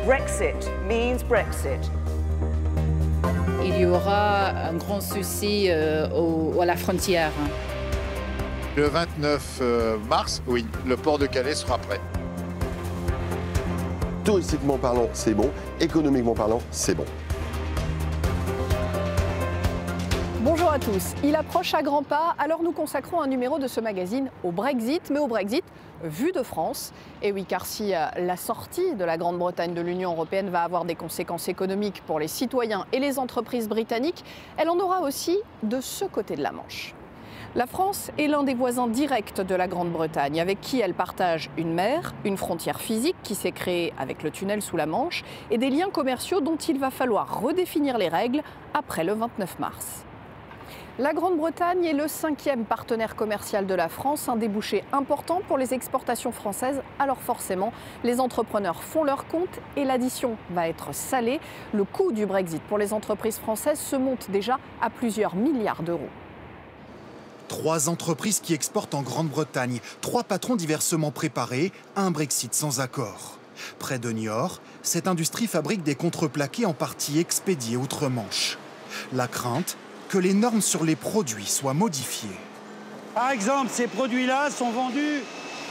Brexit means Brexit. Il y aura un grand souci à la frontière. Le 29 mars, oui, le port de Calais sera prêt. Touristiquement parlant, c'est bon. Économiquement parlant, c'est bon. Bonjour à tous. Il approche à grands pas, alors nous consacrons un numéro de ce magazine au Brexit, mais au Brexit vu de France. Et oui, car si la sortie de la Grande-Bretagne de l'Union européenne va avoir des conséquences économiques pour les citoyens et les entreprises britanniques, elle en aura aussi de ce côté de la Manche. La France est l'un des voisins directs de la Grande-Bretagne, avec qui elle partage une mer, une frontière physique qui s'est créée avec le tunnel sous la Manche, et des liens commerciaux dont il va falloir redéfinir les règles après le 29 mars. La Grande-Bretagne est le 5e partenaire commercial de la France, un débouché important pour les exportations françaises. Alors forcément, les entrepreneurs font leur compte et l'addition va être salée. Le coût du Brexit pour les entreprises françaises se monte déjà à plusieurs milliards d'euros. 3 entreprises qui exportent en Grande-Bretagne, 3 patrons diversement préparés à un Brexit sans accord. Près de Niort, cette industrie fabrique des contreplaqués en partie expédiés outre-Manche. La crainte que les normes sur les produits soient modifiées. Par exemple, ces produits-là sont vendus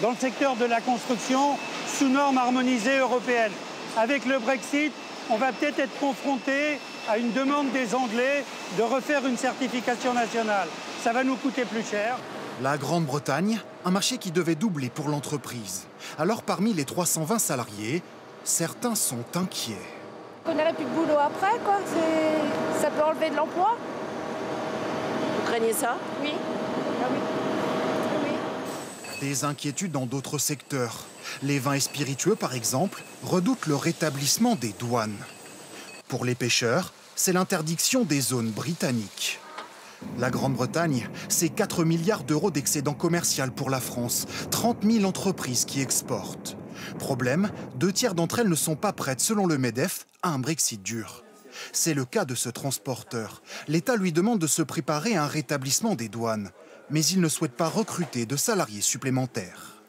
dans le secteur de la construction sous normes harmonisées européennes. Avec le Brexit, on va peut-être être confronté à une demande des Anglais de refaire une certification nationale. Ça va nous coûter plus cher. La Grande-Bretagne, un marché qui devait doubler pour l'entreprise. Alors parmi les 320 salariés, certains sont inquiets. On n'aurait plus de boulot après, quoi. Ça peut enlever de l'emploi. Vous craignez ça? Oui. Ah oui. Oui. Des inquiétudes dans d'autres secteurs. Les vins et spiritueux, par exemple, redoutent le rétablissement des douanes. Pour les pêcheurs, c'est l'interdiction des zones britanniques. La Grande-Bretagne, c'est 4 milliards d'euros d'excédent commercial pour la France, 30 000 entreprises qui exportent. Problème, 2 tiers d'entre elles ne sont pas prêtes, selon le MEDEF, à un Brexit dur. C'est le cas de ce transporteur. L'État lui demande de se préparer à un rétablissement des douanes, mais il ne souhaite pas recruter de salariés supplémentaires.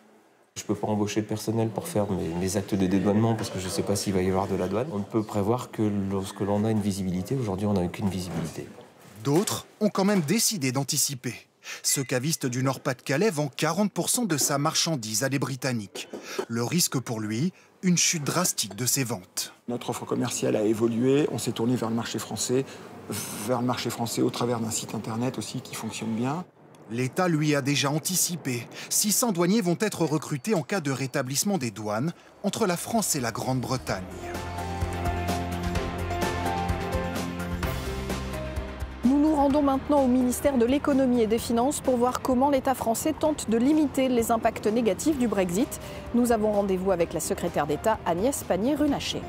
Je ne peux pas embaucher de personnel pour faire mes actes de dédouanement parce que je ne sais pas s'il va y avoir de la douane. On ne peut prévoir que lorsque l'on a une visibilité. Aujourd'hui, on n'a aucune visibilité. D'autres ont quand même décidé d'anticiper. Ce caviste du Nord-Pas-de-Calais vend 40% de sa marchandise à des Britanniques. Le risque pour lui, une chute drastique de ses ventes. Notre offre commerciale a évolué, on s'est tourné vers le marché français au travers d'un site internet aussi qui fonctionne bien. L'État, lui, a déjà anticipé. 600 douaniers vont être recrutés en cas de rétablissement des douanes entre la France et la Grande-Bretagne. Nous nous rendons maintenant au ministère de l'Économie et des Finances pour voir comment l'État français tente de limiter les impacts négatifs du Brexit. Nous avons rendez-vous avec la secrétaire d'État Agnès Pannier-Runacher.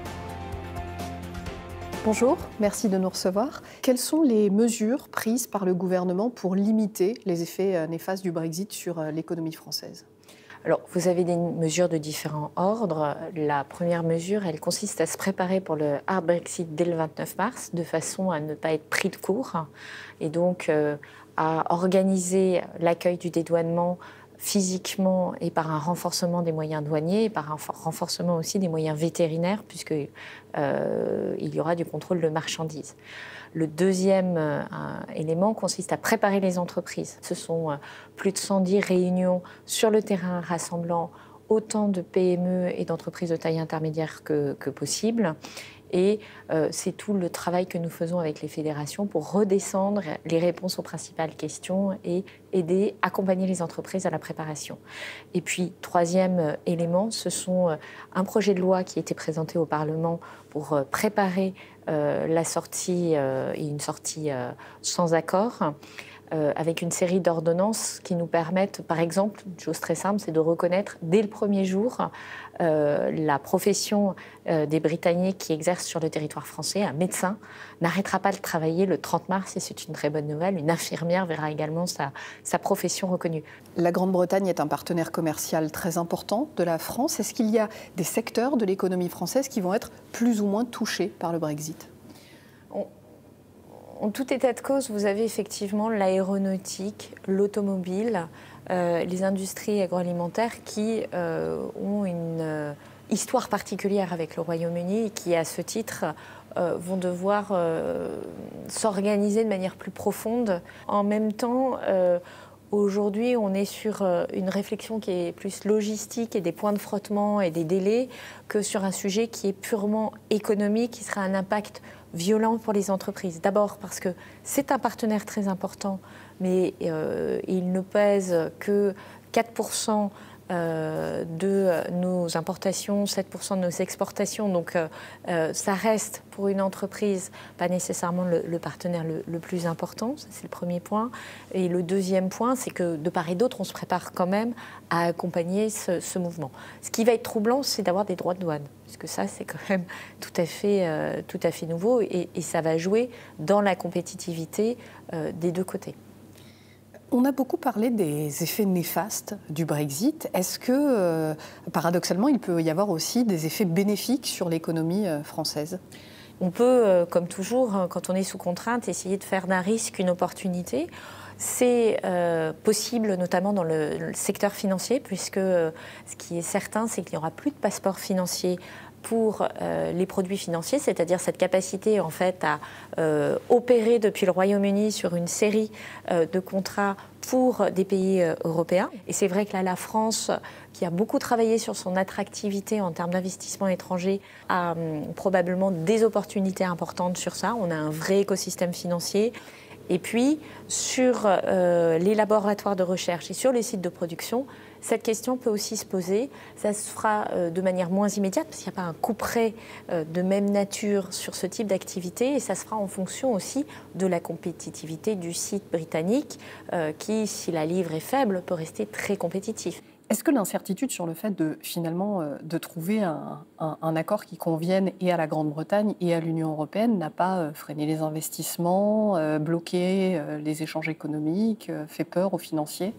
Bonjour, merci de nous recevoir. Quelles sont les mesures prises par le gouvernement pour limiter les effets néfastes du Brexit sur l'économie française ? Alors, vous avez des mesures de différents ordres. La première mesure, elle consiste à se préparer pour le hard Brexit dès le 29 mars, de façon à ne pas être pris de court, et donc à organiser l'accueil du dédouanement physiquement et par un renforcement des moyens douaniers et par un renforcement aussi des moyens vétérinaires, puisqu'il y aura du contrôle de marchandises. Le deuxième élément consiste à préparer les entreprises. Ce sont plus de 110 réunions sur le terrain rassemblant autant de PME et d'entreprises de taille intermédiaire que possible. Et c'est tout le travail que nous faisons avec les fédérations pour redescendre les réponses aux principales questions et accompagner les entreprises à la préparation. Et puis, troisième élément, ce sont un projet de loi qui a été présenté au Parlement pour préparer la sortie et une sortie sans accord, avec une série d'ordonnances qui nous permettent, par exemple, une chose très simple, c'est de reconnaître dès le premier jour la profession des Britanniques qui exercent sur le territoire français. Un médecin n'arrêtera pas de travailler le 30 mars, et c'est une très bonne nouvelle. Une infirmière verra également sa profession reconnue. La Grande-Bretagne est un partenaire commercial très important de la France. Est-ce qu'il y a des secteurs de l'économie française qui vont être plus ou moins touchés par le Brexit ? En tout état de cause, vous avez effectivement l'aéronautique, l'automobile, les industries agroalimentaires qui ont une histoire particulière avec le Royaume-Uni qui, à ce titre, vont devoir s'organiser de manière plus profonde. En même temps, aujourd'hui, on est sur une réflexion qui est plus logistique et des points de frottement et des délais que sur un sujet qui est purement économique, qui sera un impact violent pour les entreprises. D'abord parce que c'est un partenaire très important, mais il ne pèse que 4% de nos importations, 7% de nos exportations. Donc ça reste pour une entreprise pas nécessairement le partenaire le plus important. Ça, c'est le premier point. Et le deuxième point, c'est que de part et d'autre, on se prépare quand même à accompagner ce mouvement. Ce qui va être troublant, c'est d'avoir des droits de douane. Parce que ça, c'est quand même tout à fait nouveau. Et ça va jouer dans la compétitivité des deux côtés. On a beaucoup parlé des effets néfastes du Brexit. Est-ce que, paradoxalement, il peut y avoir aussi des effets bénéfiques sur l'économie française ? On peut, comme toujours, quand on est sous contrainte, essayer de faire d'un risque une opportunité. C'est possible notamment dans le secteur financier, puisque ce qui est certain, c'est qu'il n'y aura plus de passeport financier pour les produits financiers, c'est-à-dire cette capacité en fait à opérer depuis le Royaume-Uni sur une série de contrats pour des pays européens. Et c'est vrai que là, la France, qui a beaucoup travaillé sur son attractivité en termes d'investissement étranger, a probablement des opportunités importantes sur ça. On a un vrai écosystème financier. Et puis, sur les laboratoires de recherche et sur les sites de production, cette question peut aussi se poser. Ça se fera de manière moins immédiate, parce qu'il n'y a pas un couperet de même nature sur ce type d'activité, et ça se fera en fonction aussi de la compétitivité du site britannique, qui, si la livre est faible, peut rester très compétitif. Est-ce que l'incertitude sur le fait de trouver un accord qui convienne et à la Grande-Bretagne et à l'Union européenne n'a pas freiné les investissements, bloqué les échanges économiques, fait peur aux financiers ?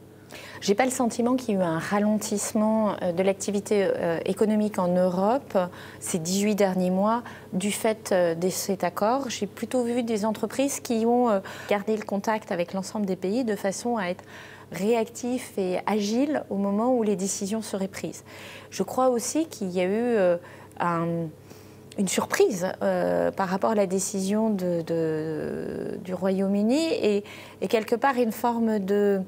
Je n'ai pas le sentiment qu'il y ait eu un ralentissement de l'activité économique en Europe ces 18 derniers mois du fait de cet accord. J'ai plutôt vu des entreprises qui ont gardé le contact avec l'ensemble des pays de façon à être réactifs et agiles au moment où les décisions seraient prises. Je crois aussi qu'il y a eu une surprise par rapport à la décision du Royaume-Uni et quelque part une forme de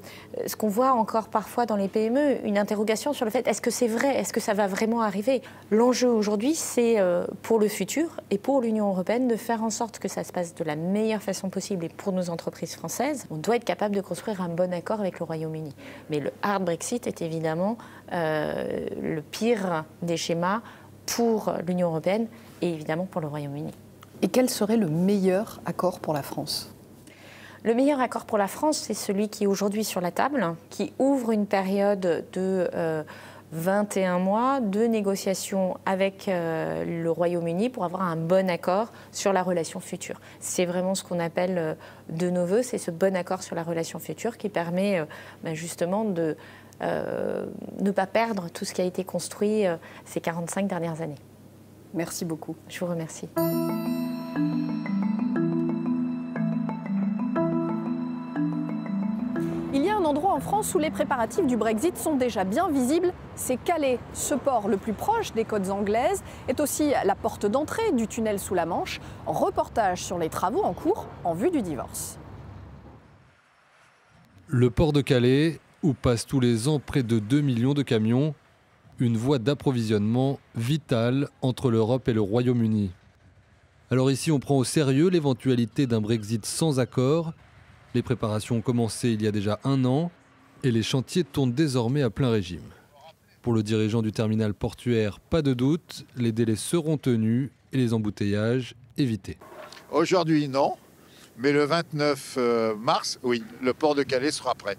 ce qu'on voit encore parfois dans les PME, une interrogation sur le fait est-ce que c'est vrai, est-ce que ça va vraiment arriver. L'enjeu aujourd'hui, c'est pour le futur et pour l'Union européenne de faire en sorte que ça se passe de la meilleure façon possible et pour nos entreprises françaises, on doit être capable de construire un bon accord avec le Royaume-Uni. Mais le hard Brexit est évidemment le pire des schémas pour l'Union européenne et évidemment pour le Royaume-Uni. Et quel serait le meilleur accord pour la France ? Le meilleur accord pour la France, c'est celui qui est aujourd'hui sur la table, qui ouvre une période de 21 mois de négociations avec le Royaume-Uni pour avoir un bon accord sur la relation future. C'est vraiment ce qu'on appelle de nos voeux, c'est ce bon accord sur la relation future qui permet justement de ne pas perdre tout ce qui a été construit ces 45 dernières années. Merci beaucoup. Je vous remercie. Il y a un endroit en France où les préparatifs du Brexit sont déjà bien visibles, c'est Calais. Ce port le plus proche des côtes anglaises est aussi la porte d'entrée du tunnel sous la Manche. Reportage sur les travaux en cours en vue du divorce. Le port de Calais, où passent tous les ans près de 2 millions de camions, une voie d'approvisionnement vitale entre l'Europe et le Royaume-Uni. Alors ici, on prend au sérieux l'éventualité d'un Brexit sans accord. Les préparations ont commencé il y a déjà 1 an et les chantiers tournent désormais à plein régime. Pour le dirigeant du terminal portuaire, pas de doute, les délais seront tenus et les embouteillages évités. Aujourd'hui, non, mais le 29 mars, oui, le port de Calais sera prêt.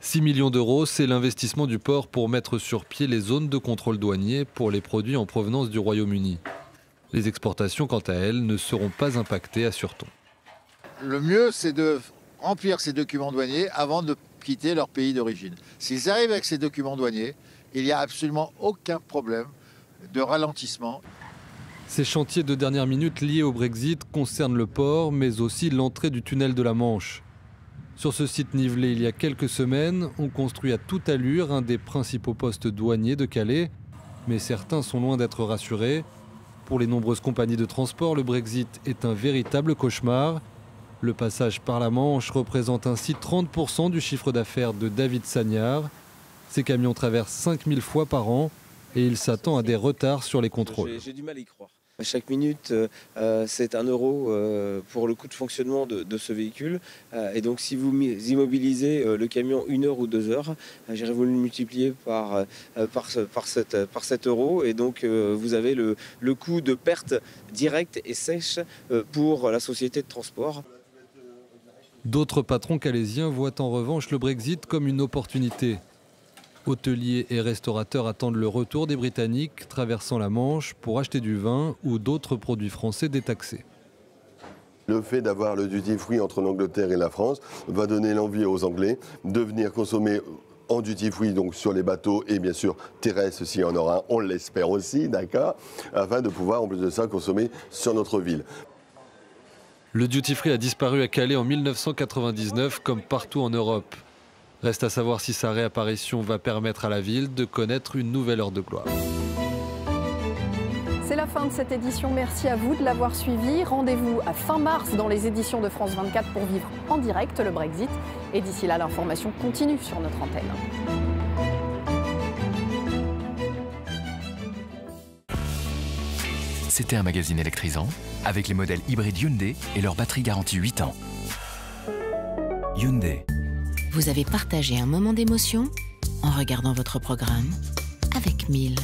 6 millions d'euros, c'est l'investissement du port pour mettre sur pied les zones de contrôle douanier pour les produits en provenance du Royaume-Uni. Les exportations, quant à elles, ne seront pas impactées, assure-t-on. Le mieux, c'est de remplir ces documents douaniers avant de quitter leur pays d'origine. S'ils arrivent avec ces documents douaniers, il n'y a absolument aucun problème de ralentissement. Ces chantiers de dernière minute liés au Brexit concernent le port, mais aussi l'entrée du tunnel de la Manche. Sur ce site nivelé il y a quelques semaines, on construit à toute allure un des principaux postes douaniers de Calais. Mais certains sont loin d'être rassurés. Pour les nombreuses compagnies de transport, le Brexit est un véritable cauchemar. Le passage par la Manche représente ainsi 30% du chiffre d'affaires de David Sagnard. Ces camions traversent 5000 fois par an et il s'attend à des retards sur les contrôles. J'ai du mal à y croire. Chaque minute, c'est 1 euro pour le coût de fonctionnement de ce véhicule. Et donc, si vous immobilisez le camion 1 heure ou 2 heures, vous le multipliez par 7 euros. Et donc, vous avez le coût de perte directe et sèche pour la société de transport. D'autres patrons calaisiens voient en revanche le Brexit comme une opportunité. Hôteliers et restaurateurs attendent le retour des Britanniques traversant la Manche pour acheter du vin ou d'autres produits français détaxés. Le fait d'avoir le duty-free entre l'Angleterre et la France va donner l'envie aux Anglais de venir consommer en duty-free, donc sur les bateaux et bien sûr terrestres s'il y en aura, on l'espère aussi, d'accord, afin de pouvoir en plus de ça consommer sur notre ville. Le duty-free a disparu à Calais en 1999 comme partout en Europe. Reste à savoir si sa réapparition va permettre à la ville de connaître une nouvelle heure de gloire. C'est la fin de cette édition. Merci à vous de l'avoir suivi. Rendez-vous à fin mars dans les éditions de France 24 pour vivre en direct le Brexit. Et d'ici là, l'information continue sur notre antenne. C'était un magazine électrisant avec les modèles hybrides Hyundai et leur batterie garantie 8 ans. Hyundai. Vous avez partagé un moment d'émotion en regardant votre programme avec 1000.